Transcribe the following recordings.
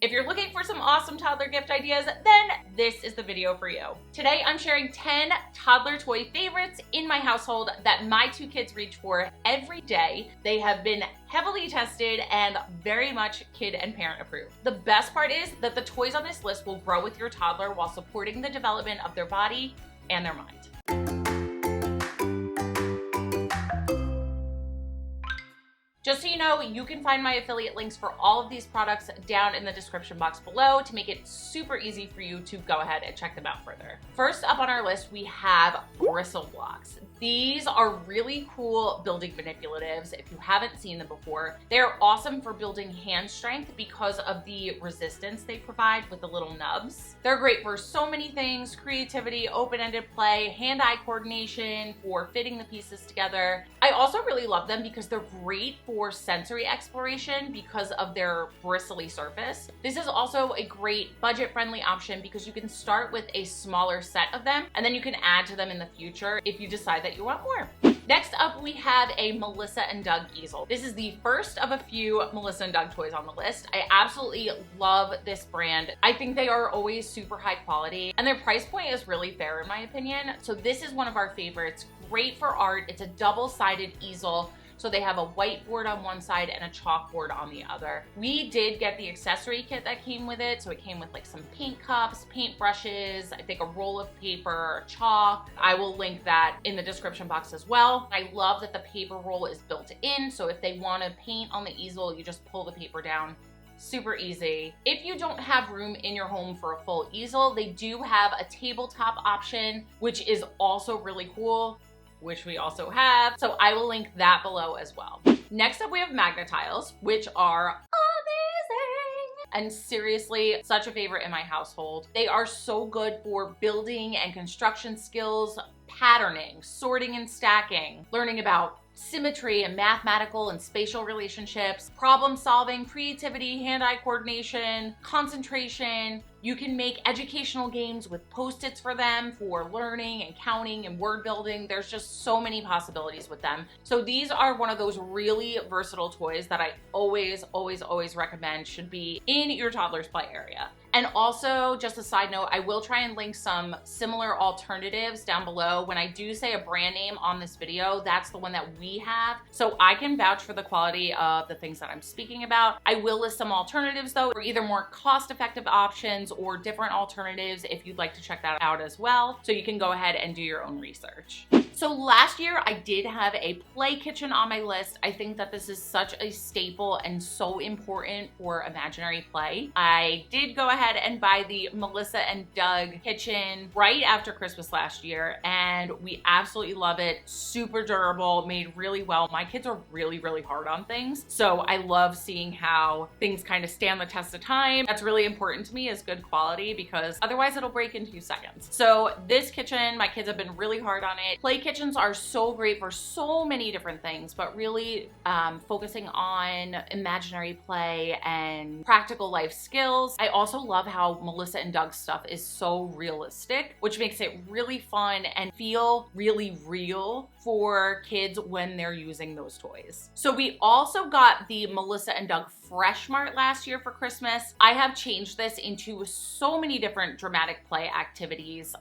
If you're looking for some awesome toddler gift ideas, then this is the video for you. Today, I'm sharing 10 toddler toy favorites in my household that my 2 kids reach for every day. They have been heavily tested and very much kid and parent approved. The best part is that the toys on this list will grow with your toddler while supporting the development of their body and their mind. Just so you know, you can find my affiliate links for all of these products down in the description box below to make it super easy for you to go ahead and check them out further. First up on our list, we have Bristle Blocks. These are really cool building manipulatives if you haven't seen them before. They're awesome for building hand strength because of the resistance they provide with the little nubs. They're great for so many things: creativity, open-ended play, hand-eye coordination, for fitting the pieces together. I also really love them because they're great for sensory exploration because of their bristly surface. This is also a great budget-friendly option because you can start with a smaller set of them and then you can add to them in the future if you decide that you want more. Next up, we have a Melissa & Doug easel. This is the first of a few Melissa & Doug toys on the list. I absolutely love this brand. I think they are always super high quality and their price point is really fair in my opinion. So this is one of our favorites. Great for art. It's a double-sided easel. So they have a whiteboard on one side and a chalkboard on the other. We did get the accessory kit that came with it. So it came with like some paint cups, paint brushes, I think a roll of paper, chalk. I will link that in the description box as well. I love that the paper roll is built in. So if they want to paint on the easel, you just pull the paper down. Super easy. If you don't have room in your home for a full easel, they do have a tabletop option, which is also really cool, which we also have. So I will link that below as well. Next up, we have Magna Tiles, which are amazing. And seriously, such a favorite in my household. They are so good for building and construction skills, patterning, sorting and stacking, learning about symmetry and mathematical and spatial relationships, problem solving, creativity, hand-eye coordination, concentration. You can make educational games with Post-its for them for learning and counting and word building. There's just so many possibilities with them. So these are one of those really versatile toys that I always recommend should be in your toddler's play area. And also, just a side note, I will try and link some similar alternatives down below. When I do say a brand name on this video, that's the one that we have. So I can vouch for the quality of the things that I'm speaking about. I will list some alternatives though, for either more cost-effective options or different alternatives if you'd like to check that out as well. So you can go ahead and do your own research. So last year I did have a play kitchen on my list. I think that this is such a staple and so important for imaginary play. I did go ahead and buy the Melissa & Doug kitchen right after Christmas last year, and we absolutely love it. Super durable, made really well. My kids are really hard on things, so I love seeing how things kind of stand the test of time. That's really important to me, is good quality, because otherwise it'll break in 2 seconds. So this kitchen, my kids have been really hard on it. Play kitchens are so great for so many different things, but really focusing on imaginary play and practical life skills. I also love how Melissa & Doug stuff is so realistic, which makes it really fun and feel really real for kids when they're using those toys. So we also got the Melissa & Doug Fresh Mart last year for Christmas. I have changed this into so many different dramatic play activities.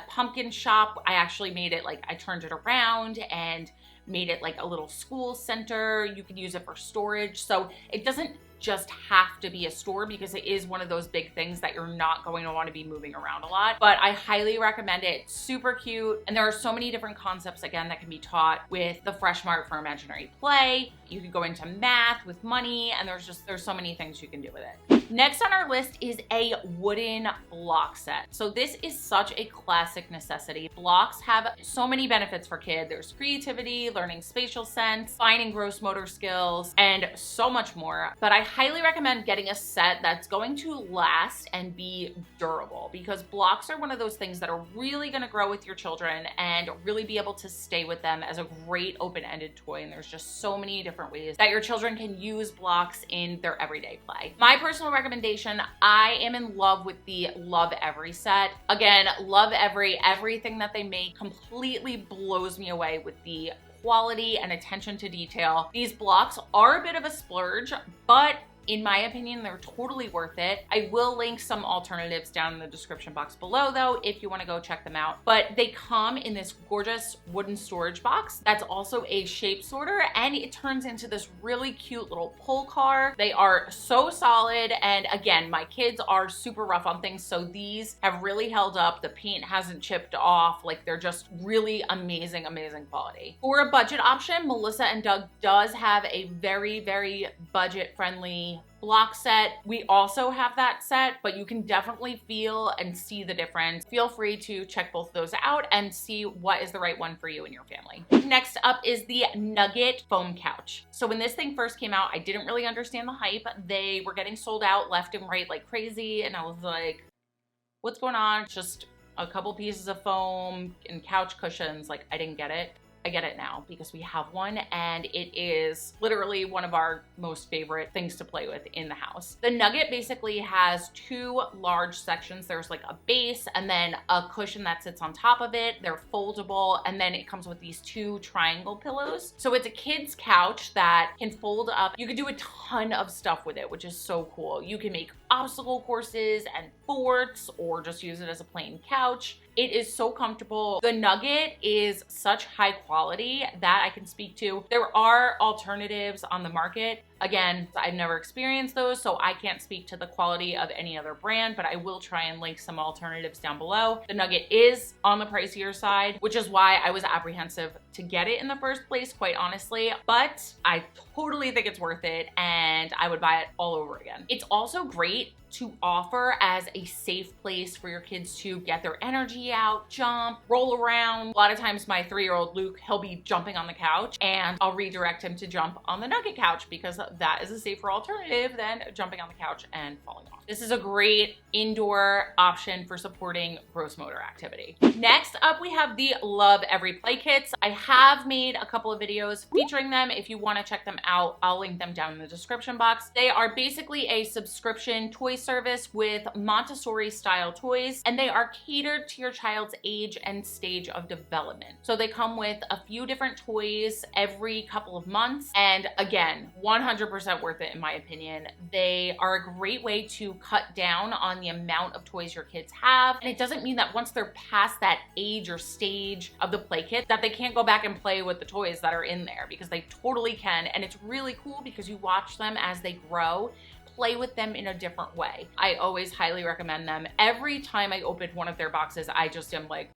Pumpkin shop, I actually made it like, I turned it around and made it like a little school center. You can use it for storage. So it doesn't just have to be a store, because it is one of those big things that you're not going to want to be moving around a lot. But I highly recommend it. It's super cute. And there are so many different concepts, again, that can be taught with the Fresh Mart for imaginary play. You can go into math with money, and there's so many things you can do with it. Next on our list is a wooden block set. So this is such a classic necessity. Blocks have so many benefits for kids. There's creativity, learning spatial sense, fine and gross motor skills, and so much more. But I highly recommend getting a set that's going to last and be durable, because blocks are one of those things that are really going to grow with your children and really be able to stay with them as a great open-ended toy. And there's just so many different ways that your children can use blocks in their everyday play. My personal recommendation, I am in love with the Love Every set. Again, Love Every, everything that they make completely blows me away with the quality and attention to detail. These blocks are a bit of a splurge, but In my opinion, they're totally worth it. I will link some alternatives down in the description box below though, if you wanna go check them out. But they come in this gorgeous wooden storage box that's also a shape sorter, and it turns into this really cute little pull car. They are so solid, and again, my kids are super rough on things, so these have really held up. The paint hasn't chipped off. Like, they're just really amazing, amazing quality. For a budget option, Melissa & Doug does have a very, very budget-friendly block set. We also have that set, but you can definitely feel and see the difference. Feel free to check both of those out and see what is the right one for you and your family. Next up is the Nugget foam couch. So when this thing first came out, I didn't really understand the hype. They were getting sold out left and right like crazy, and I was like, what's going on? It's just a couple pieces of foam and couch cushions. Like, I didn't get it. I get it now because we have one, and it is literally one of our most favorite things to play with in the house. The Nugget basically has two large sections. There's like a base and then a cushion that sits on top of it. They're foldable, and then it comes with these two triangle pillows. So it's a kid's couch that can fold up. You can do a ton of stuff with it, which is so cool. You can make obstacle courses and forts, or just use it as a plain couch. It is so comfortable. The Nugget is such high quality that I can speak to. There are alternatives on the market. Again, I've never experienced those, so I can't speak to the quality of any other brand, but I will try and link some alternatives down below. The Nugget is on the pricier side, which is why I was apprehensive to get it in the first place, quite honestly, but I totally think it's worth it, and I would buy it all over again. It's also great to offer as a safe place for your kids to get their energy out, jump, roll around. A lot of times my 3-year-old Luke, he'll be jumping on the couch, and I'll redirect him to jump on the Nugget couch because that is a safer alternative than jumping on the couch and falling off. This is a great indoor option for supporting gross motor activity. Next up, we have the Love Every Play kits. I have made a couple of videos featuring them. If you want to check them out, I'll link them down in the description box. They are basically a subscription toy service with Montessori style toys, and they are catered to your child's age and stage of development. So they come with a few different toys every couple of months, and again, 100% worth it in my opinion. They are a great way to cut down on the amount of toys your kids have, and it doesn't mean that once they're past that age or stage of the play kit that they can't go back and play with the toys that are in there, because they totally can. And it's really cool because you watch them as they grow, play with them in a different way. I always highly recommend them. Every time I open one of their boxes, I just am like,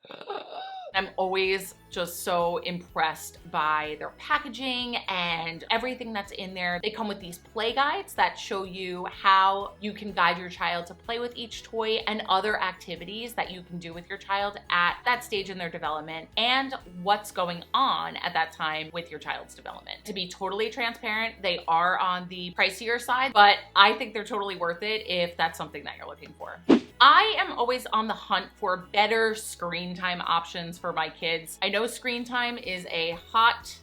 I'm always just so impressed by their packaging and everything that's in there. They come with these play guides that show you how you can guide your child to play with each toy and other activities that you can do with your child at that stage in their development and what's going on at that time with your child's development. To be totally transparent, they are on the pricier side, but I think they're totally worth it if that's something that you're looking for. I am always on the hunt for better screen time options for my kids. I know screen time is a hot,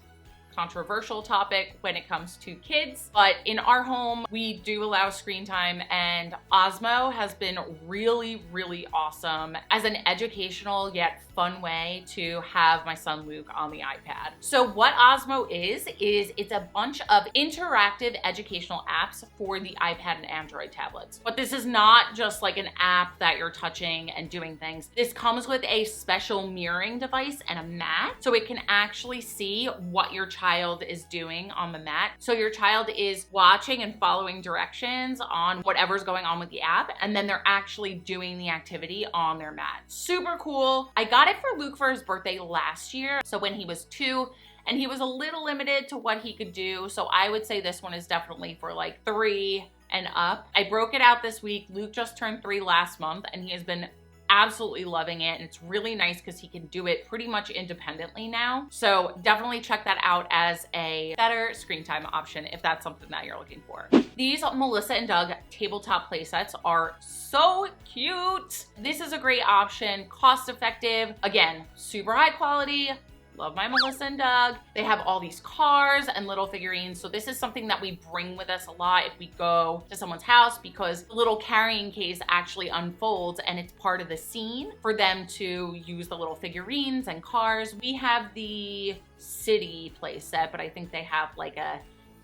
controversial topic when it comes to kids, but in our home, we do allow screen time, and Osmo has been really, really awesome as an educational yet fun way to have my son Luke on the iPad. So what Osmo is it's a bunch of interactive educational apps for the iPad and Android tablets. But this is not just like an app that you're touching and doing things. This comes with a special mirroring device and a mat, so it can actually see what your child is doing on the mat. So your child is watching and following directions on whatever's going on with the app, and then they're actually doing the activity on their mat. Super cool. I got it for Luke for his birthday last year, so when he was 2, and he was a little limited to what he could do, so I would say this one is definitely for like 3 and up. I broke it out this week. Luke just turned 3 last month, and he has been absolutely loving it, and it's really nice because he can do it pretty much independently now. So definitely check that out as a better screen time option if that's something that you're looking for. These Melissa & Doug tabletop play sets are so cute. This is a great option, cost effective, again, super high quality. Love my Melissa & Doug. They have all these cars and little figurines. So this is something that we bring with us a lot if we go to someone's house, because the little carrying case actually unfolds and it's part of the scene for them to use the little figurines and cars. We have the city play set, but I think they have like a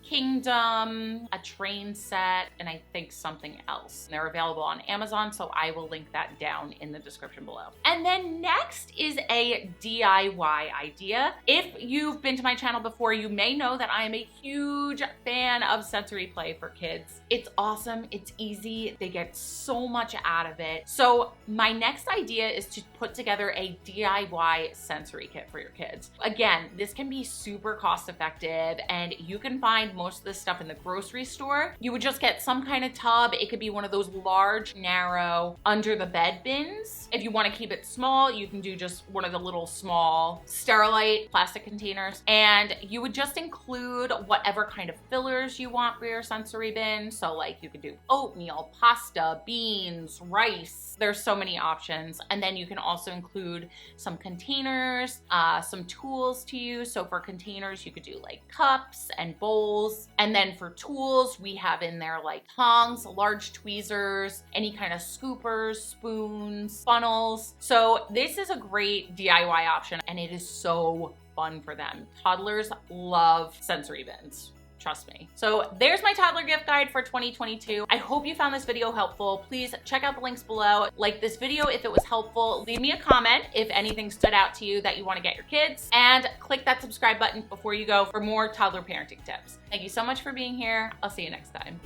Kingdom, a train set, and I think something else. They're available on Amazon, so I will link that down in the description below. And then next is a DIY idea. If you've been to my channel before, you may know that I am a huge fan of sensory play for kids. It's awesome, it's easy, they get so much out of it. So my next idea is to put together a DIY sensory kit for your kids. Again, this can be super cost effective and you can find most of this stuff in the grocery store. You would just get some kind of tub. It could be one of those large, narrow, under the bed bins. If you want to keep it small, you can do just one of the little small Sterilite plastic containers. And you would just include whatever kind of fillers you want for your sensory bin. So like you could do oatmeal, pasta, beans, rice. There's so many options. And then you can also include some containers, some tools to use. So for containers, you could do like cups and bowls. And then for tools, we have in there like tongs, large tweezers, any kind of scoopers, spoons, funnels. So this is a great DIY option and it is so fun for them. Toddlers love sensory bins. Trust me. So there's my toddler gift guide for 2022. I hope you found this video helpful. Please check out the links below. Like this video if it was helpful. Leave me a comment if anything stood out to you that you want to get your kids. And click that subscribe button before you go for more toddler parenting tips. Thank you so much for being here. I'll see you next time.